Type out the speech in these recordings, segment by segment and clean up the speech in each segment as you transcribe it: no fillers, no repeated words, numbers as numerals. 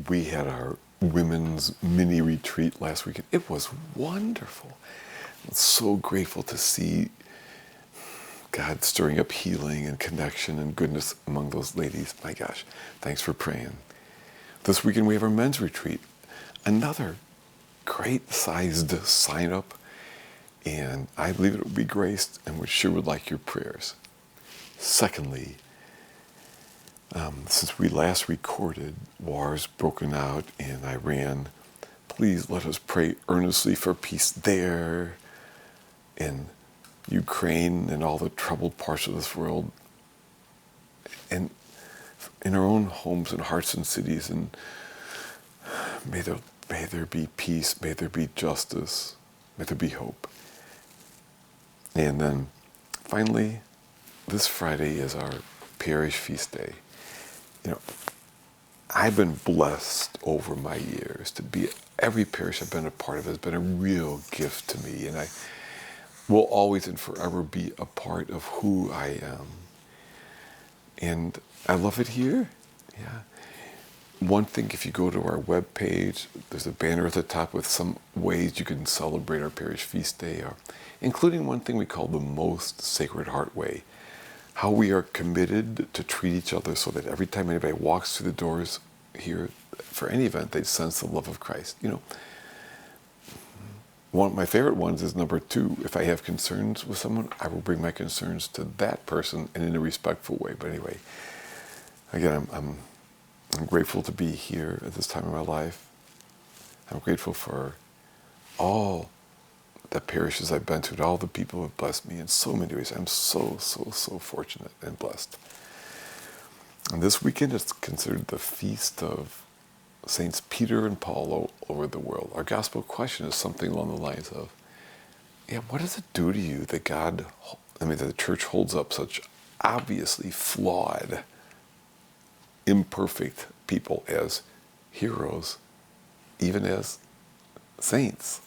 we had our women's mini retreat last weekend. It was wonderful. I'm so grateful to see God stirring up healing and connection and goodness among those ladies. My gosh, thanks for praying. This weekend we have our men's retreat. Another great sized sign up. And I believe it will be graced, and we sure would like your prayers. Secondly, since we last recorded, wars broken out in Iran. Please let us pray earnestly for peace there, in Ukraine, and all the troubled parts of this world, and in our own homes and hearts and cities. And may there be peace, may there be justice, may there be hope. And then finally, this Friday is our Parish feast day. You know, I've been blessed over my years to be, every parish I've been a part of has been a real gift to me, and I will always and forever be a part of who I am. And I love it here. Yeah. One thing, if you go to our webpage, there's a banner at the top with some ways you can celebrate our Parish feast day, including one thing we call the Most Sacred Heart Way. How we are committed to treat each other so that every time anybody walks through the doors here for any event, they sense the love of Christ. You know, one of my favorite ones is number 2. If I have concerns with someone, I will bring my concerns to that person and in a respectful way. But anyway, again, I'm grateful to be here at this time of my life. I'm grateful for all the parishes I've been to, and all the people who have blessed me in so many ways. I'm so fortunate and blessed. And this weekend is considered the feast of Saints Peter and Paul all over the world. Our gospel question is something along the lines of, what does it do to you that that the church holds up such obviously flawed, imperfect people as heroes, even as saints?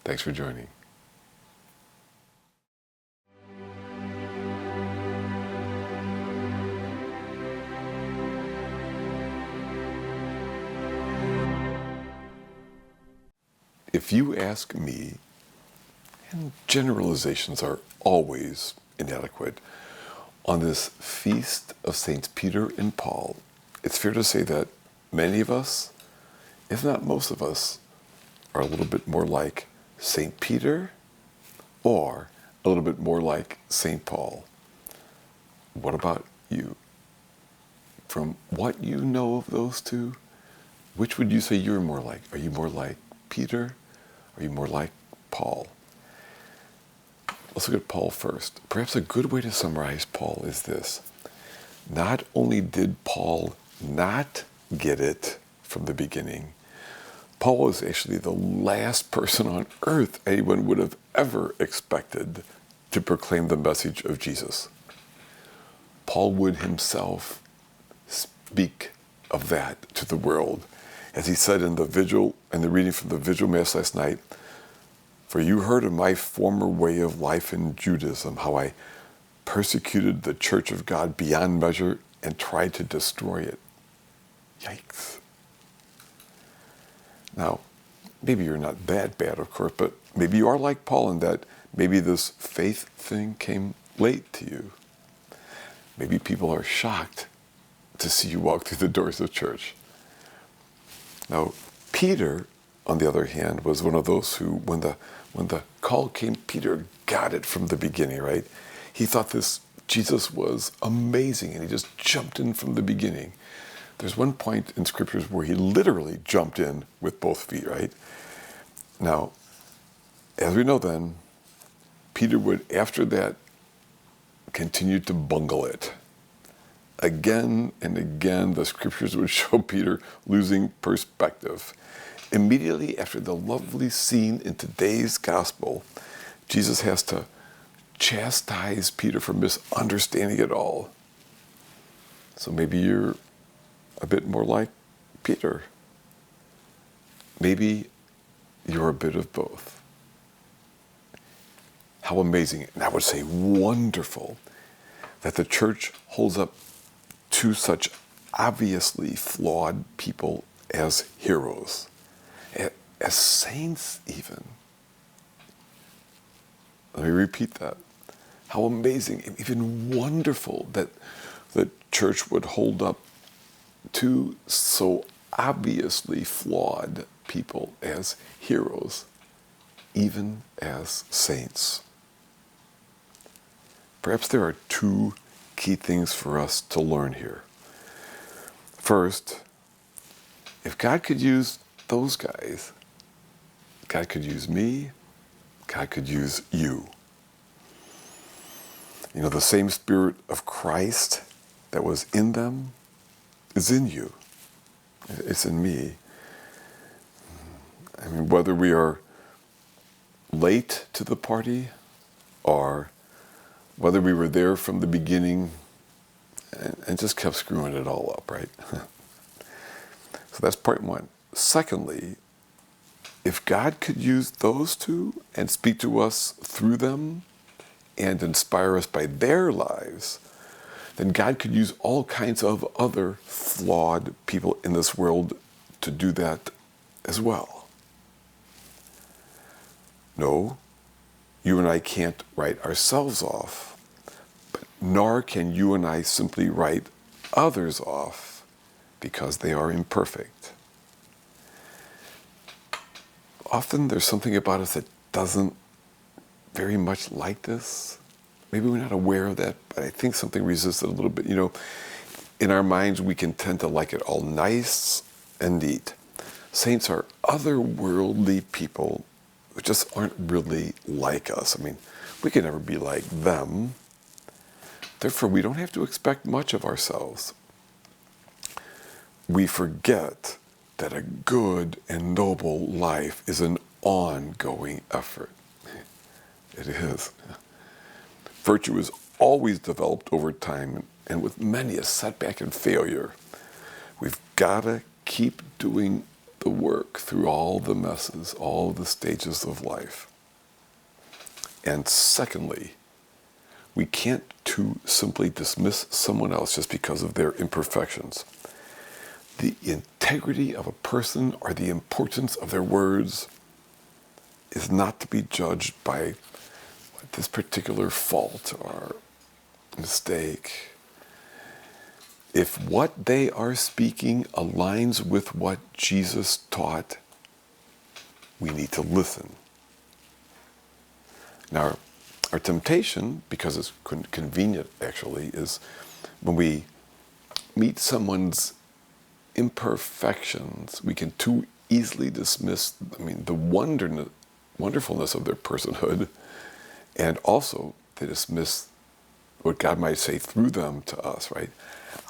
Thanks for joining. If you ask me, and generalizations are always inadequate, on this feast of Saints Peter and Paul, it's fair to say that many of us, if not most of us, are a little bit more like St. Peter or a little bit more like St. Paul. What about you? From what you know of those two, which would you say you're more like? Are you more like Peter? Are you more like Paul? Let's look at Paul first. Perhaps a good way to summarize Paul is this. Not only did Paul not get it from the beginning, Paul was actually the last person on earth anyone would have ever expected to proclaim the message of Jesus. Paul would himself speak of that to the world. As he said in the reading from the Vigil Mass last night, "For you heard of my former way of life in Judaism, how I persecuted the church of God beyond measure and tried to destroy it." Yikes. Now, maybe you're not that bad, of course, but maybe you are like Paul in that maybe this faith thing came late to you. Maybe people are shocked to see you walk through the doors of church. Now, Peter, on the other hand, was one of those who, when the call came, Peter got it from the beginning, right? He thought this Jesus was amazing, and he just jumped in from the beginning. There's one point in scriptures where he literally jumped in with both feet, right? Now, as we know then, Peter would, after that, continue to bungle it. Again and again, the scriptures would show Peter losing perspective. Immediately after the lovely scene in today's gospel, Jesus has to chastise Peter for misunderstanding it all. So maybe you're a bit more like Peter. Maybe you're a bit of both. How amazing, and I would say wonderful, that the church holds up two such obviously flawed people as heroes, as saints even. Let me repeat that. How amazing, even wonderful that the church would hold up two so obviously flawed people as heroes, even as saints. Perhaps there are two key things for us to learn here. First, if God could use those guys, God could use me, God could use you. You know, the same Spirit of Christ that was in them is in you. It's in me. I mean, whether we are late to the party or whether we were there from the beginning and just kept screwing it all up, right? So that's part one. Secondly, if God could use those two and speak to us through them and inspire us by their lives, then God could use all kinds of other flawed people in this world to do that as well. No, you and I can't write ourselves off, but nor can you and I simply write others off because they are imperfect. Often there's something about us that doesn't very much like this. Maybe we're not aware of that, but I think something resists it a little bit. You know, in our minds, we can tend to like it all nice and neat. Saints are otherworldly people who just aren't really like us. I mean, we can never be like them. Therefore, we don't have to expect much of ourselves. We forget that a good and noble life is an ongoing effort. It is. Virtue is always developed over time, and with many a setback and failure, we've got to keep doing the work through all the messes, all the stages of life. And secondly, we can't too simply dismiss someone else just because of their imperfections. The integrity of a person or the importance of their words is not to be judged by this particular fault or mistake. If what they are speaking aligns with what Jesus taught, we need to listen. Now, our temptation, because it's convenient actually, is when we meet someone's imperfections, we can too easily dismiss, the wonderfulness of their personhood, and also to dismiss what God might say through them to us, right?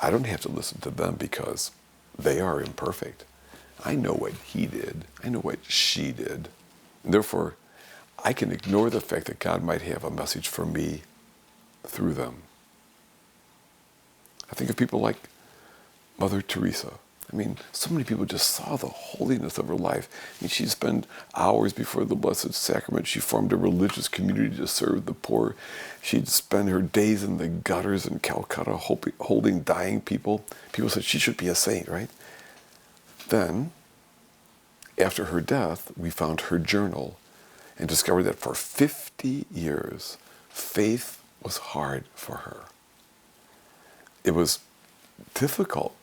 I don't have to listen to them because they are imperfect. I know what he did. I know what she did. And therefore, I can ignore the fact that God might have a message for me through them. I think of people like Mother Teresa. So many people just saw the holiness of her life. She'd spend hours before the Blessed Sacrament. She formed a religious community to serve the poor. She'd spend her days in the gutters in Calcutta holding dying people. People said she should be a saint, right? Then, after her death, we found her journal and discovered that for 50 years, faith was hard for her. It was difficult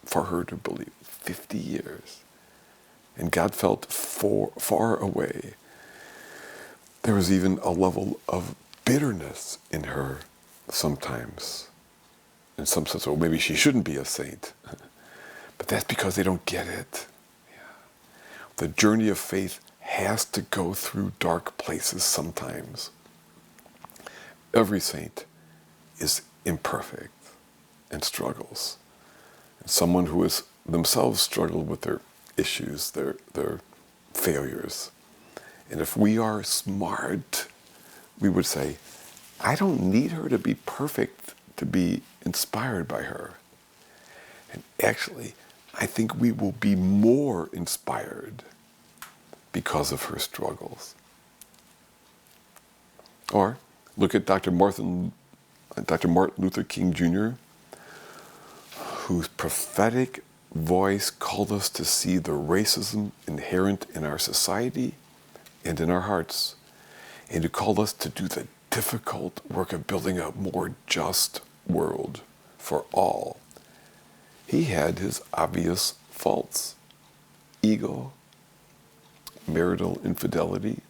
for her to believe. 50 years. And God felt far away. There was even a level of bitterness in her sometimes. In some sense, well, maybe she shouldn't be a saint. But that's because they don't get it. Yeah. The journey of faith has to go through dark places sometimes. Every saint is imperfect and struggles. Someone who has themselves struggled with their issues, their failures. And if we are smart, we would say, I don't need her to be perfect to be inspired by her. And actually, I think we will be more inspired because of her struggles. Or look at Dr. Martin Luther King Jr., whose prophetic voice called us to see the racism inherent in our society and in our hearts, and who called us to do the difficult work of building a more just world for all. He had his obvious faults: ego, marital infidelity,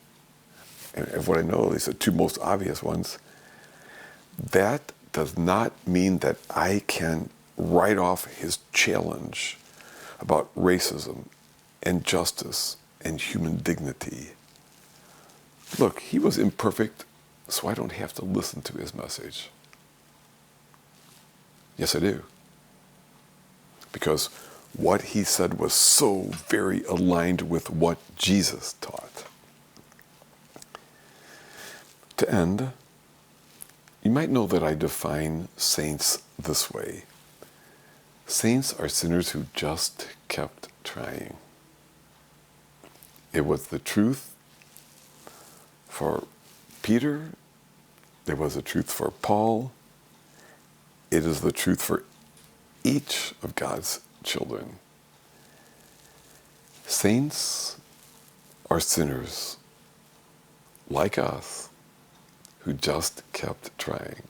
and of what I know, at least the two most obvious ones. That does not mean that I can write off his challenge about racism and justice and human dignity. Look, he was imperfect, so I don't have to listen to his message. Yes, I do. Because what he said was so very aligned with what Jesus taught. To end, you might know that I define saints this way. Saints are sinners who just kept trying. It was the truth for Peter. It was the truth for Paul. It is the truth for each of God's children. Saints are sinners like us who just kept trying.